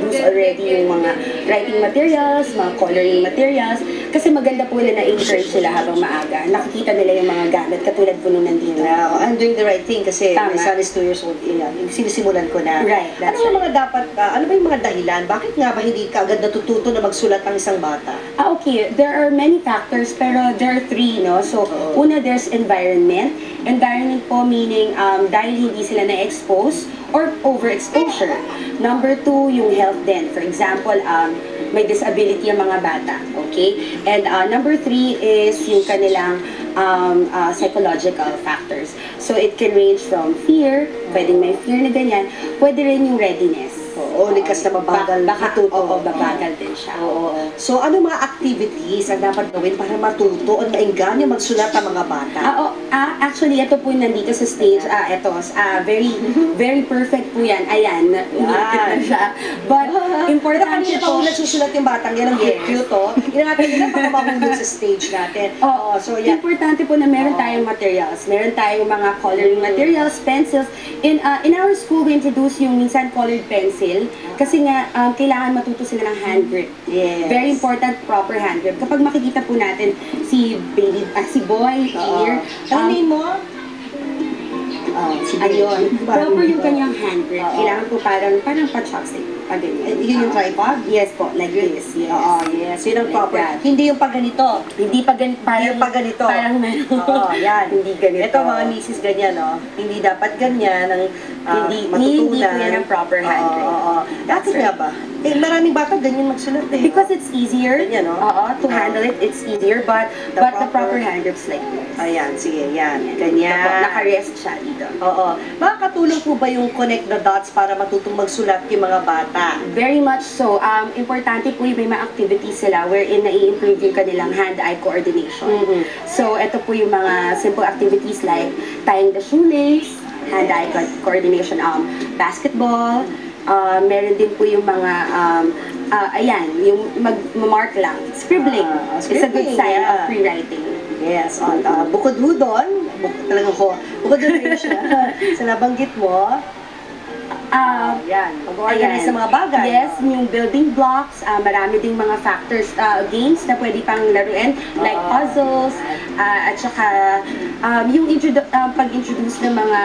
introduce already yung mga writing materials, mga coloring materials, kasi maganda po na na-encourage sila habang maaga. Nakikita nila yung mga gamit, katulad po nung nandito. I'm doing the right thing kasi Tama. my son is 2 years old. Sinisimulan ko na. Right, that's ano yung mga dapat, ano ba yung mga dahilan? Bakit nga ba hindi ka agad natututo na magsulat ang isang bata? Okay. There are many factors, pero there are 3, no? So, una, there's environment. Environment po meaning dahil hindi sila na-expose or overexposure. Number 2, yung health din. For example, may disability ang mga bata, okay? And number 3 is yung kanilang psychological factors. So it can range from fear, pwedeng may fear na ganyan, pwede rin yung readiness. Oo, likas na mabagal matuto. Oo, mabagal din siya. Oo. So, ano mga activities ang dapat gawin para matuto at maingganyo magsulat ang mga bata? Actually, ito po nandito sa stage. Very perfect po yan. Ayan, umiikot na siya. But, importante kanina po. pa nagsusulat yung batang yan, ang cute, oh. Inangatan nila baka mahulog sa stage natin. Oo, so yan. Importante po na meron tayong materials. Meron tayong mga coloring materials, pencils. In our school, we introduce yung minsan colored pencil kasi nga kailangan matuto sila ng hand grip. Yes. Very important, proper hand grip. Kapag makikita po natin si boy here, ano name mo? ayun, proper yung kanyang hand grip. Kailangan po parang pa-chopstick. Yun yung tripod? Yes po, like this. Yes. Yes. Yun ang Like proper. that. Hindi yung pag ganito. Hindi pa ganito. Hindi yung pag ganito. Parang meron. Oo, yan. Hindi ganito. Ito mga misis ganyan, no? Hindi dapat ganyan ang Hindi matutunan. po yan ang proper hand grip. Bakit nga ba? Maraming bata ganyan magsulat eh. Because it's easier. Ganyan, no? To handle it, it's easier. But the proper hand grip's like this. Ayan, sige, yan. Ganyan. Naka-rest siya dito. Oo. Makakatulong po ba yung connect the dots para matutong magsulat yung mga bata? Very much so. Importante po yung may mga activities sila wherein na-i-improve yung kanilang hand-eye coordination. So, ito po yung mga simple activities like tying the shoelace, hand-eye coordination, basketball, meron din po yung mga, ayan, yung mag-mark lang, scribbling. It's a good sign of free writing. Yes, bukod ho doon, bukod doon rin siya, sa nabanggit mo, yan, pag-organize sa mga bagay. Yes, yung building blocks, marami ding mga factors, games na pwede pang laruin, like puzzles, at saka yung pag-introduce ng mga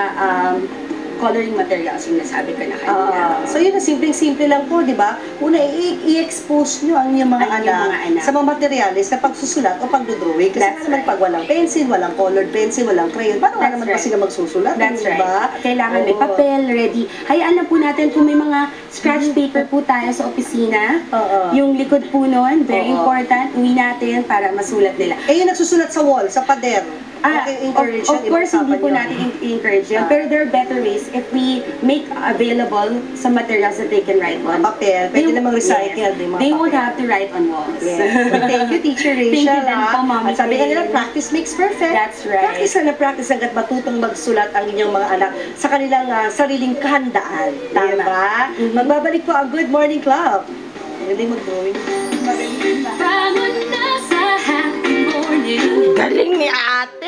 coloring materials, yung nasabi ko na kanina. So yun, simpleng-simple lang po, di ba? Una, i-expose nyo ang inyong mga anak sa mga materials na pagsusulat o pagdodrawing. Kasi naman pag walang pencil, walang colored pencil, walang crayon, paano nga naman ba sila magsusulat? That's right. Diba? Kailangan may papel, ready. Hayaan na po natin kung may mga scratch paper po tayo sa opisina. Yung likod po nun, very important, uwi natin para masulat nila. Yung nagsusulat sa wall, sa pader. Of course, hindi po natin i-encourage yun. Pero there are better ways if we make available some materials that they can write on. Papel, pwede namang recycle. They won't have to write on walls. Yes. Thank you, Teacher Rachel. Thank you din po, Mami. At sabi nga nila, practice makes perfect. That's right. Practice na practice hanggat matutong magsulat ang inyong mga anak sa kanilang sariling kahandaan. Tama. Diba? Magbabalik po ang Good Morning Club. Magaling mag-drawing. Galing ni ate!